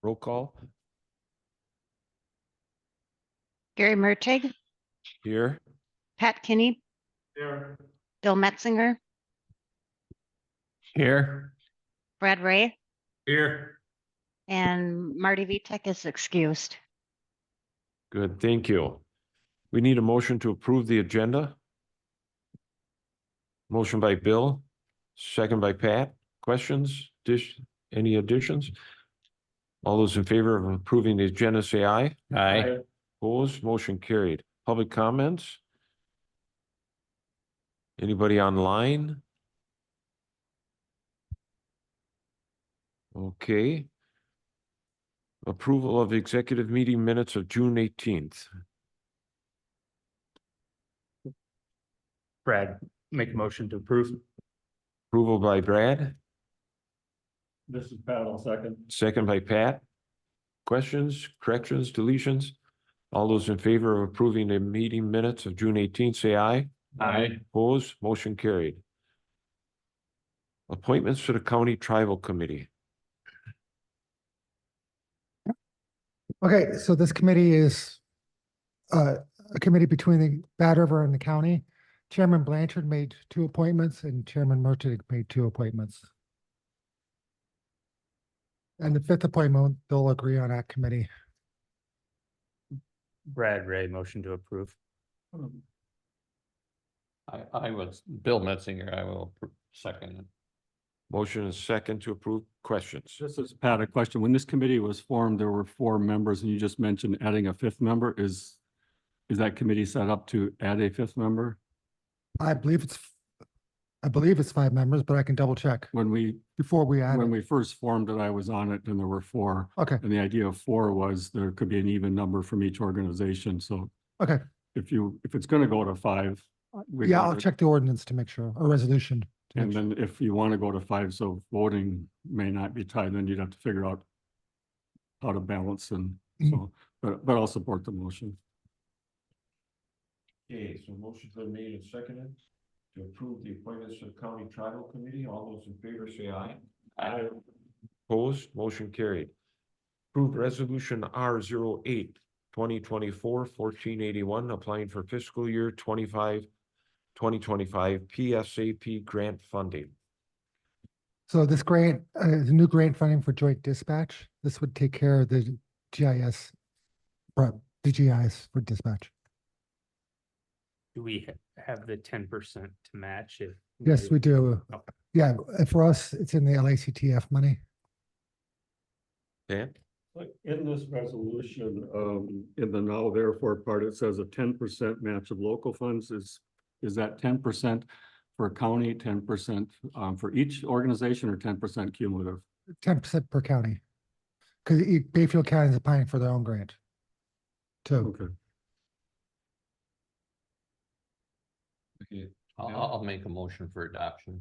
Roll call. Gary Mertig, Here. Pat Kinney, Here. Bill Metzinger, Here. Brad Ray, Here. and Marty Vitek is excused. Good, thank you. We need a motion to approve the agenda. Motion by Bill, second by Pat. Questions? Any additions? All those in favor of approving the agenda, say aye. Aye. Opposed, motion carried. Public comments? Anybody online? Okay. Approval of executive meeting minutes of June 18th. Brad, make a motion to approve. Approval by Brad, This is Pat, I'll second. second by Pat. Questions, corrections, deletions? All those in favor of approving the meeting minutes of June 18th, say aye. Aye. Opposed, motion carried. Appointments to the County Tribal Committee. Okay, so this committee is a committee between the Bad River and the county. Chairman Blanchard made 2 appointments and Chairman Mertig made 2 appointments. And the 5th appointment, they'll agree on that committee. Brad Ray, motion to approve. I was Bill Metzinger. I will second it. Motion is second to approve. Questions? This is Pat, a question. When this committee was formed, there were 4 members and you just mentioned adding a 5th member. Is that committee set up to add a 5th member? I believe it's 5 members, but I can double check before we add When it. we first formed it, I was on it and there were 4. Okay, And the idea of 4 was there could be an even number from each organization. So okay. if it's going to go to 5. we Yeah, want I'll it. check the ordinance to make sure, or resolution. to And make sure. then if you want to go to 5, so voting may not be tied, then you'd have to figure out how to balance and so, but I'll support the motion. Okay, so motion's been made and seconded to approve the appointments to the County Tribal Committee. All those in favor say aye. Aye. Opposed, motion carried. Approved resolution R08 2024-1481, applying for fiscal year 2025 PSAP grant funding. So this grant is a new grant funding for joint dispatch. This would take care of the GIS, the GIS for dispatch. Do we have the 10% to match if? Yes, we do. Okay. Yeah, for us, it's in the LACTF money. Dan? Like in this resolution, in the now therefore part, it says a 10% match of local funds. Is that 10% for county, 10% for each organization, or 10% cumulative? 10% per county. Because Bayfield County is applying for their own grant. Too. Okay. Okay, I'll make a motion for adoption.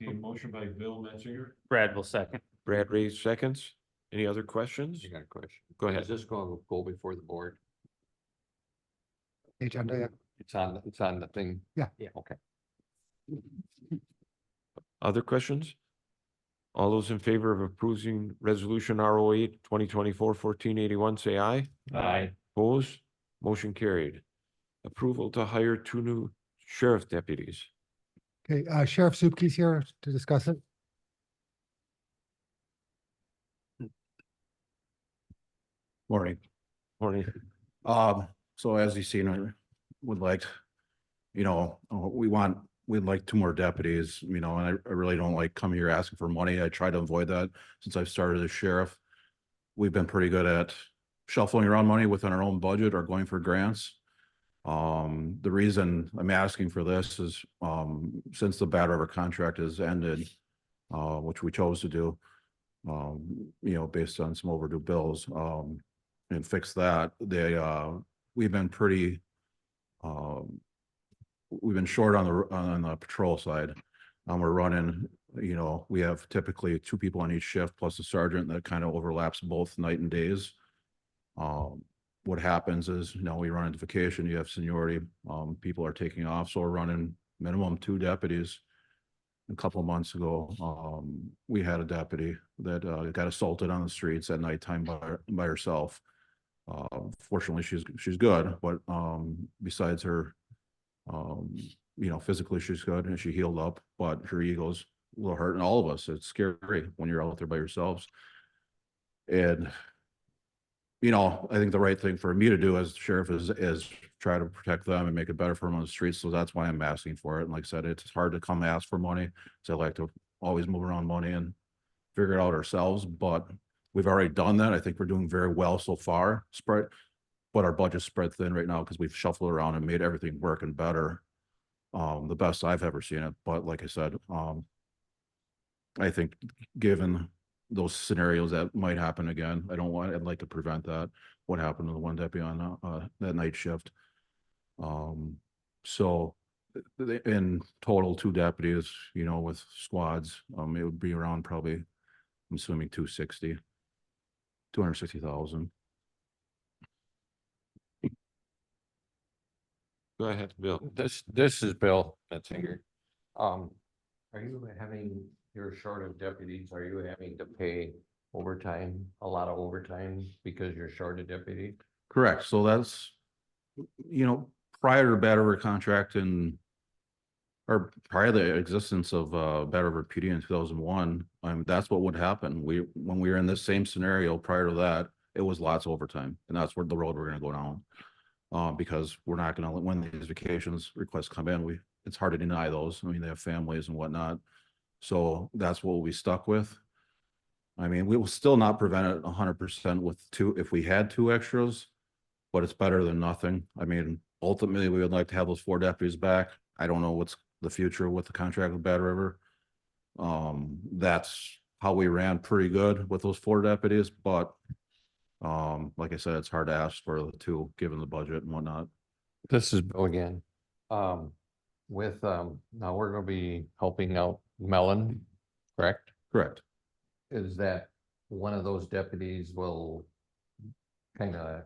motion by Bill Metzinger. Brad will second. Brad Ray seconds. Any other questions? You got a question? Go ahead. Is this going to go before the board? Agenda, yeah. It's on the thing. Yeah. Yeah. Okay. Other questions? All those in favor of approving resolution R08 2024-1481, say aye. Aye. Opposed? Motion carried. Approval to hire 2 new sheriff deputies. Okay, Sheriff Supke's here to discuss it. Morning. Morning. So as you've seen, I would like, we'd like 2 more deputies, and I really don't like coming here asking for money. I try to avoid that since I've started as sheriff. We've been pretty good at shuffling around money within our own budget or going for grants. The reason I'm asking for this is, since the Bad River contract has ended, which we chose to do, based on some overdue bills, and fix that, we've been pretty, we've been short on the patrol side. We're running, we have typically 2 people on each shift plus a sergeant that kind of overlaps both night and days. What happens is, we run into vacation, you have seniority, people are taking off, so we're running minimum 2 deputies. a couple of months ago, we had a deputy that, got assaulted on the streets at nighttime by herself. Fortunately, she's good, but, besides her, physically she's good and she healed up, but her ego's a little hurt, and all of us, it's scary when you're out there by yourselves. And, I think the right thing for me to do as sheriff is try to protect them and make it better for them on the streets. So that's why I'm asking for it. And like I said, it's hard to come ask for money. So I like to always move around money and figure it out ourselves, but we've already done that. I think we're doing very well so far, but our budget's spread thin right now because we've shuffled around and made everything work and better. The best I've ever seen it. But like I said, I think given those scenarios that might happen again, I'd like to prevent that. What happened to the one deputy on that night shift? So in total, 2 deputies, with squads, it would be around probably, I'm assuming 260,000. Go ahead, Bill. This is Bill Metzinger. Are you you're short of deputies, are you having to pay overtime, a lot of overtime because you're short of deputies? Correct. So that's, prior to Bad River contract or prior to the existence of Bad River PD in 2001, that's what would happen. When we were in this same scenario prior to that, it was lots of overtime, and that's where the road we're going to go down. Because we're not going to, when these vacations requests come in, it's hard to deny those. I mean, they have families and whatnot. So that's what we'll be stuck with. I mean, we will still not prevent it 100% with 2, if we had 2 extras, but it's better than nothing. I mean, ultimately, we would like to have those 4 deputies back. I don't know what's the future with the contract with Bad River. That's how we ran pretty good with those 4 deputies, but like I said, it's hard to ask for the 2 given the budget and whatnot. This is Bill again. Now we're gonna be helping out Mellon, correct? Correct. Is that one of those deputies will kind of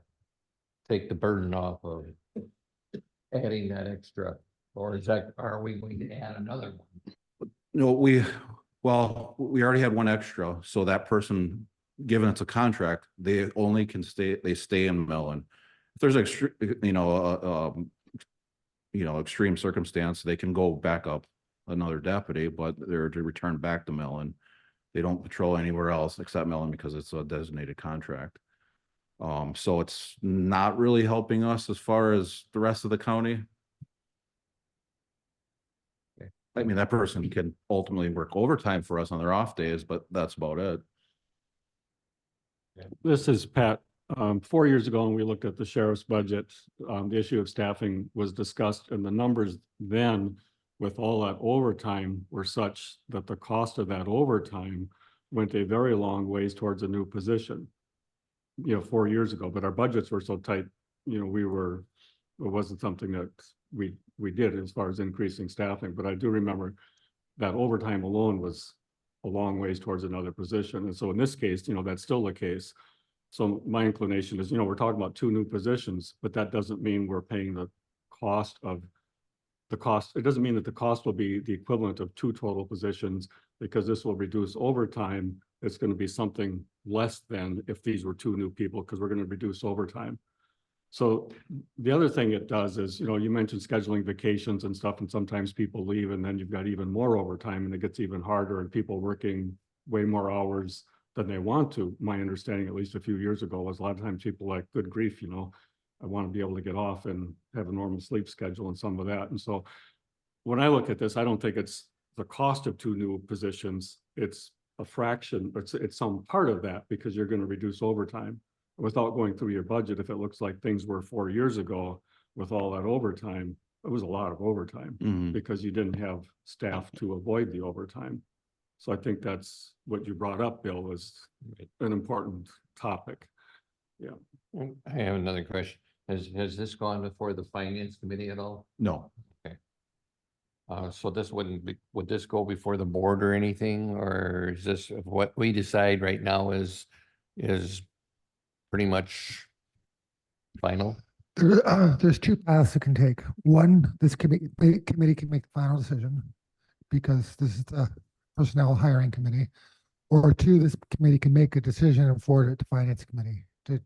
take the burden off of adding that extra? Or are we going to add another one? No, we already had 1 extra, so that person, given it's a contract, they only can stay in Mellon. If there's extreme circumstance, they can go back up another deputy, but they're to return back to Mellon. They don't patrol anywhere else except Mellon because it's a designated contract. So it's not really helping us as far as the rest of the county. Okay. I mean, that person can ultimately work overtime for us on their off days, but that's about it. This is Pat. 4 years ago, when we looked at the sheriff's budget, the issue of staffing was discussed, and the numbers then with all that overtime were such that the cost of that overtime went a very long ways towards a new position. 4 years ago, but our budgets were so tight, it wasn't something that we did as far as increasing staffing, but I do remember that overtime alone was a long ways towards another position. And so in this case, that's still the case. So my inclination is, we're talking about 2 new positions, but that doesn't mean we're paying the cost. It doesn't mean that the cost will be the equivalent of 2 total positions, because this will reduce overtime. It's going to be something less than if these were 2 new people, because we're going to reduce overtime. So the other thing it does is, you mentioned scheduling vacations and stuff, and sometimes people leave and then you've got even more overtime and it gets even harder, and people working way more hours than they want to. My understanding, at least a few years ago, was a lot of times people like, good grief, I want to be able to get off and have a normal sleep schedule and some of that. And so when I look at this, I don't think it's the cost of 2 new positions. It's a fraction, but it's some part of that, because you're going to reduce overtime. Without going through your budget, if it looks like things were 4 years ago with all that overtime, it was a lot of overtime because you didn't have staff to avoid the overtime. So I think that's what you brought up, Bill, was an important topic. Yeah. I have another question. Has this gone before the finance committee at all? No. So this would this go before the board or anything, or is this what we decide right now is pretty much final? There's 2 paths it can take. One, this committee can make the final decision. because this is the personnel hiring committee. Or two, this committee can make a decision and forward it to finance committee to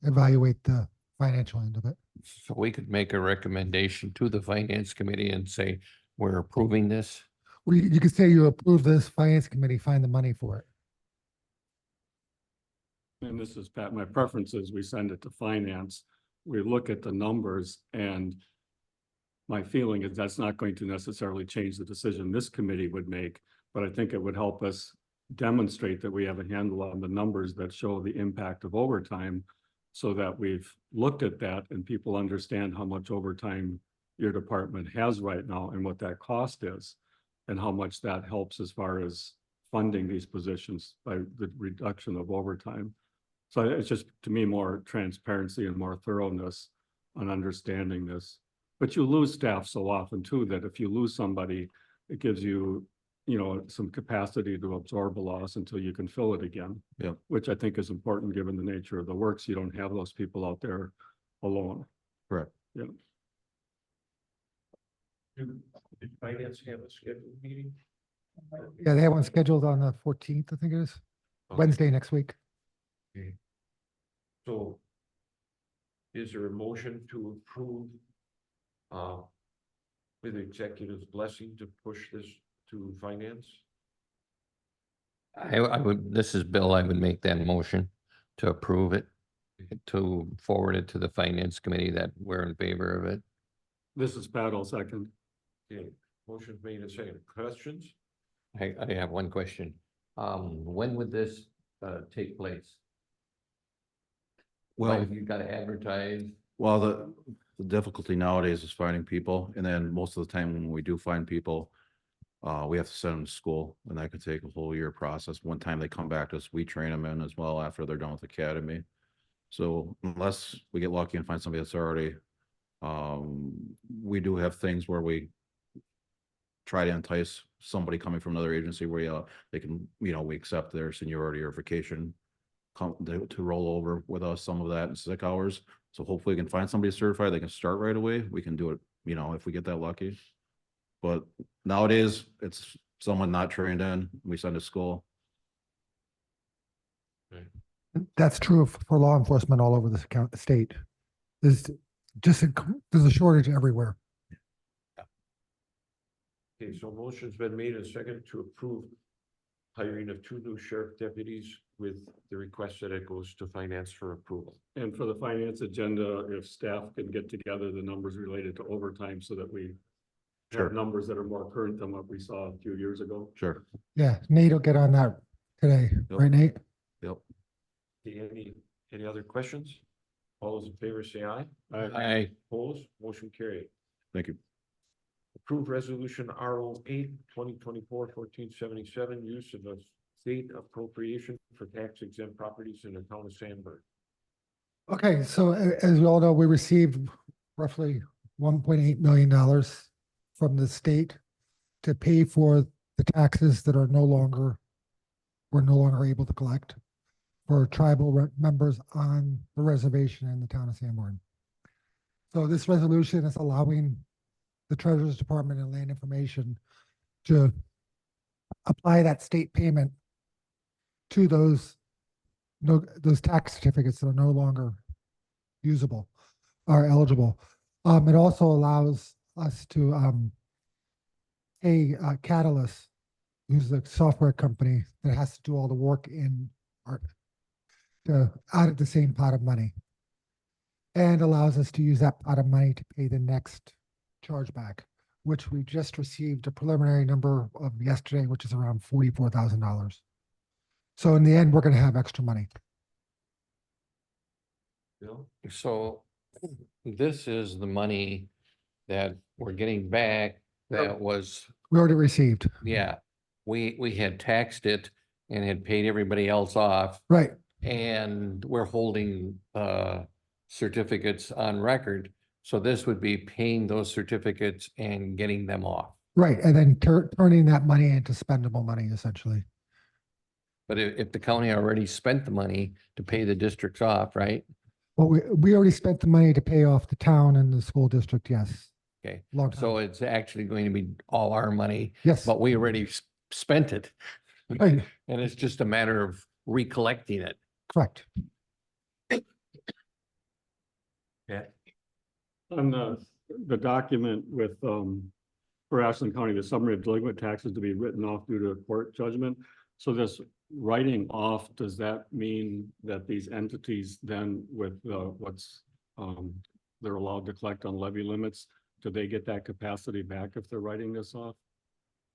evaluate the financial end of it. So we could make a recommendation to the finance committee and say, we're approving this. Well, you could say you approve this, finance committee, find the money for it. And this is Pat, my preference is we send it to finance. We look at the numbers and my feeling is that's not going to necessarily change the decision this committee would make, but I think it would help us demonstrate that we have a handle on the numbers that show the impact of overtime so that we've looked at that and people understand how much overtime your department has right now and what that cost is and how much that helps as far as funding these positions by the reduction of overtime. So it's just, to me, more transparency and more thoroughness on understanding this. But you lose staff so often too, that if you lose somebody, it gives you, some capacity to absorb a loss until you can fill it again. Yeah. Which I think is important given the nature of the work, so you don't have those people out there alone. Correct. Yeah. Did finance have a scheduled meeting? Yeah, they have one scheduled on the 14th, I think it is, Okay. Wednesday next week. Okay. So is there a motion to approve with the executive's blessing to push this to finance? I would, this is Bill, I would make that motion to approve it, to forward it to the finance committee that we're in favor of it. This is Pat, I'll second. Okay, motion made and seconded. Questions? I have one question. When would this take place? Well, You gotta advertise. well, the difficulty nowadays is finding people, and then most of the time when we do find people, we have to send them to school, and that could take a whole year process. One time they come back to us, we train them in as well after they're done with academy. So unless we get lucky and find somebody that's already, we do have things where we try to entice somebody coming from another agency where they can, we accept their seniority or vacation to roll over with us, some of that in sick hours. So hopefully we can find somebody certified, they can start right away. We can do it, if we get that lucky. But nowadays, it's someone not trained in, we send to school. That's true for law enforcement all over the state. There's there's a shortage everywhere. Okay, so motion's been made and seconded to approve hiring of 2 new sheriff deputies with the request that it goes to finance for approval. And for the finance agenda, if staff can get together the numbers related to overtime so that we Sure. have numbers that are more current than what we saw a few years ago. Sure. Yeah, Nate will get on that today, Yep. right, Nate? Yep. Okay, any other questions? All those in favor say aye. I, Opposed, motion carried. Thank you. Approved resolution RO 8, 2024-1477, use of a state appropriation for tax exempt properties in the town of Sandburg. Okay, so as we all know, we received roughly $1.8 million from the state to pay for the taxes that we're no longer able to collect for tribal members on the reservation in the town of Sanborn. So this resolution is allowing the Treasurer's Department and Land Information to apply that state payment to those tax certificates that are no longer usable or eligible. It also allows us to pay Catalyst, who's the software company that has to do all the work out of the same pot of money, and allows us to use that pot of money to pay the next chargeback, which we just received a preliminary number of yesterday, which is around $44,000. So in the end, we're going to have extra money. Bill? so this is the money that we're getting back that was, We already received. yeah, we had taxed it and had paid everybody else off. Right. And we're holding certificates on record. So this would be paying those certificates and getting them off. Right. And then turning that money into spendable money, essentially. But if the county already spent the money to pay the districts off, right? Well, we already spent the money to pay off the town and the school district, yes. Okay, long so time. it's actually going to be all our money, Yes, but we already spent it. right, And it's just a matter of recollecting it. correct. On the document with, for Ashland County, the summary of delinquent taxes to be written off due to a court judgment. So this writing off, does that mean that these entities then with, what's, they're allowed to collect on levy limits, do they get that capacity back if they're writing this off?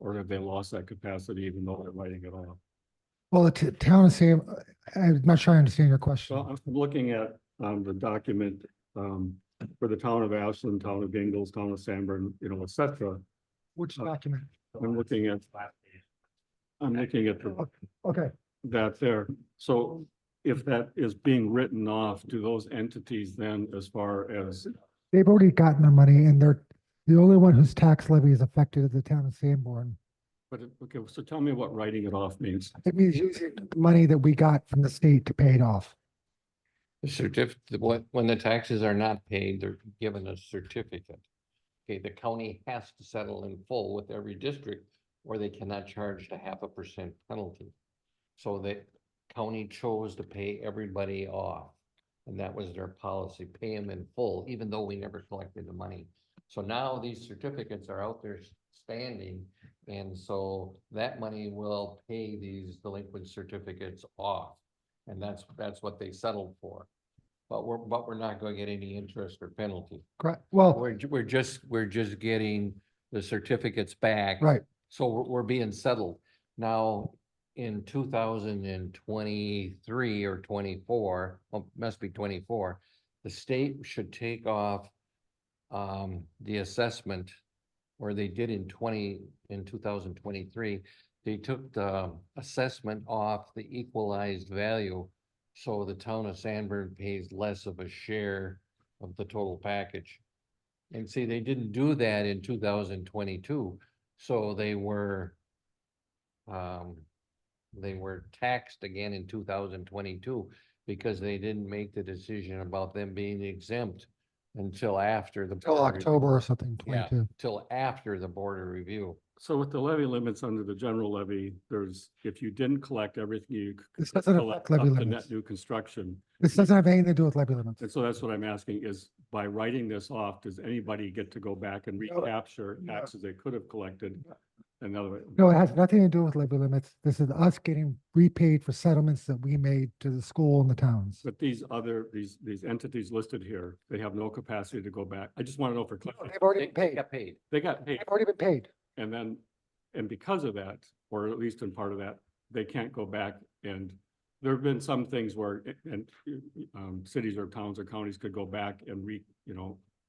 Or have they lost that capacity even though they're writing it off? Well, the town of Sam, I'm not sure I understand your question. So I'm looking at, the document, for the town of Ashland, town of Gingles, town of Sanborn, you know, et cetera. Which document? I'm looking at the Okay, that there. So if that is being written off, do those entities then, as far as, they've already gotten their money and they're, the only one whose tax levy is affected is the town of Sanborn. okay, so tell me what writing it off means. It means using the money that we got from the state to pay it off. The certificate, when the taxes are not paid, they're given a certificate. Okay, the county has to settle in full with every district, or they cannot charge the 0.5% penalty. So the county chose to pay everybody off. And that was their policy, pay them in full, even though we never collected the money. So now these certificates are out there standing. And so that money will pay these delinquent certificates off. And that's what they settled for. But we're not going to get any interest or penalty. Correct. Well, We're just getting the certificates back. right. So we're being settled. Now, in 2023 or 24, well, must be 24, the state should take off the assessment, or they did in 2023. They took the assessment off the equalized value. So the town of Sanborn pays less of a share of the total package. And see, they didn't do that in 2022, so they were taxed again in 2022 because they didn't make the decision about them being exempt until after the. Till board review. October or something, Yeah, 22. till after the border review. So with the levy limits under the general levy, there's, if you didn't collect everything you. This doesn't collect affect levy up to limits. Net new construction. This doesn't have anything to do with levy limits. And so that's what I'm asking is, by writing this off, does anybody get to go back and No. recapture No. taxes they could have collected? Another. No, it has nothing to do with levy limits. This is us getting repaid for settlements that we made to the school and the towns. But these entities listed here, they have no capacity to go back. I just want to know for clarity. They've already They been paid. got paid. They got paid, They've already been paid. and then, and because of that, or at least in part of that, they can't go back. And there have been some things where, cities or towns or counties could go back and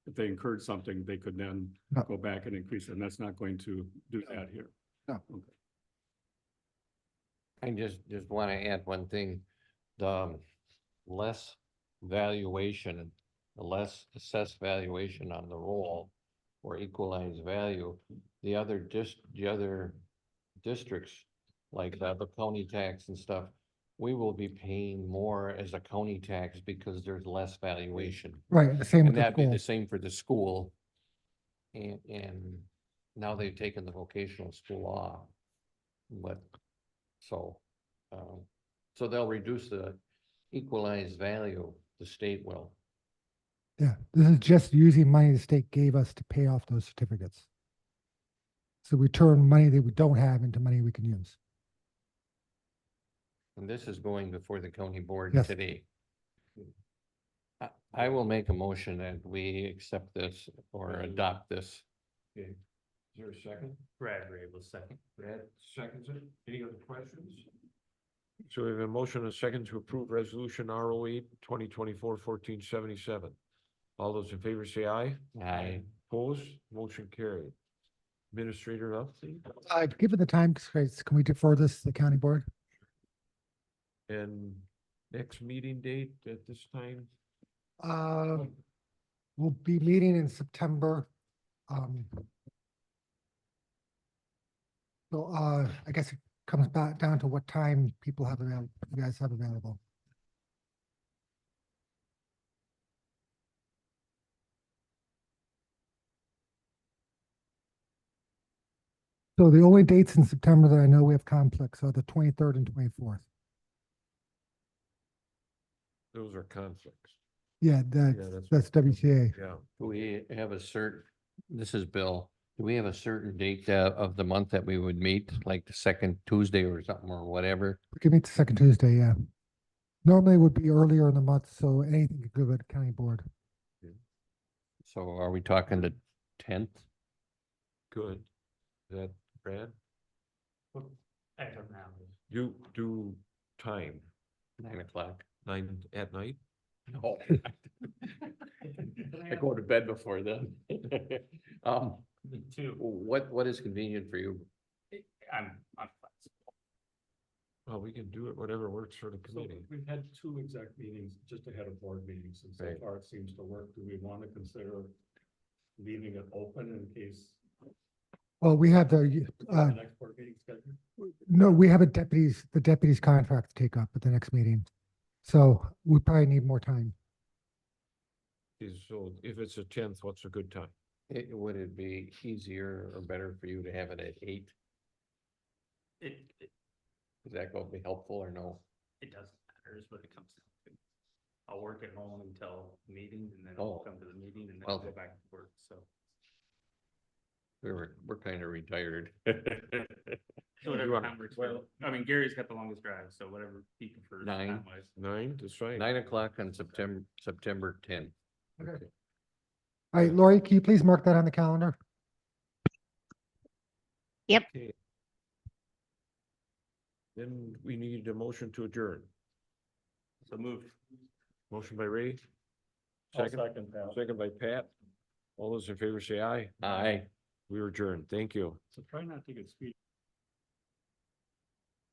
if they incurred something, they could then No. go back and increase it, and that's not going to do that here. No. Okay. I just want to add one thing, the less valuation, the less assessed valuation on the roll or equalized value, the other districts, like the county tax and stuff, we will be paying more as a county tax because there's less valuation. Right, the same with And the that'd be school. the same for the school. And now they've taken the vocational school off. But, so they'll reduce the equalized value, the state will. Yeah, this is just using money the state gave us to pay off those certificates. So we turn money that we don't have into money we can use. And this is going before the county board Yes. today. I will make a motion that we accept this or adopt this. Okay. Is there a second? Brad Rabel, second. Brad seconds it. Any other questions? So we have a motion and a second to approve resolution RO 2024-1477. All those in favor say aye. Aye. Opposed, motion carried. Administrator update Given the time constraints, can we defer this to the county board? and next meeting date at this time? We'll be meeting in September. So, I guess it comes back down to what time people have available, you guys have available. So the only dates in September that I know we have conflicts are the 23rd and 24th. Those are conflicts. Yeah, that's- that's WCA. Yeah. Do we have a this is Bill, do we have a certain date of the month that we would meet, like the second Tuesday or something or whatever? We can meet the second Tuesday, yeah. Normally it would be earlier in the month, so anything could go to the county board. So are we talking the 10th? Good. Is that Brad? As of now. You do time, 9 o'clock? 9 at night? No. I go to bed before then. Me too. What is convenient for you? I'm flexible. Well, we can do it, whatever works for the So committee. we've had two exec meetings just ahead of board meetings, and so Right. far it seems to work. Do we want to consider leaving it open in case Well, we have the next board meeting schedule? no, we have the deputies contract to take up at the next meeting. So we probably need more time. So if it's a 10th, what's a good time? Would it be easier or better for you to have it at 8? It Is that going to be helpful or no? doesn't matter is what it comes down to. I'll work at home until meetings and then Oh. I'll come to the meeting and then Well- I'll go back to work, so. We're kind of retired. So whatever wanna- time works well. I mean, Gary's got the longest drive, so whatever he prefers. 9. time-wise. 9, that's fine. 9 o'clock on September 10th. Okay. All right, Lori, can you please mark that on the calendar? Then we need a motion to adjourn. So moved. Motion by Ray. I'll Second, second that. second by Pat. All those in favor say aye. Aye. We are adjourned. Thank you. So try not to get speed.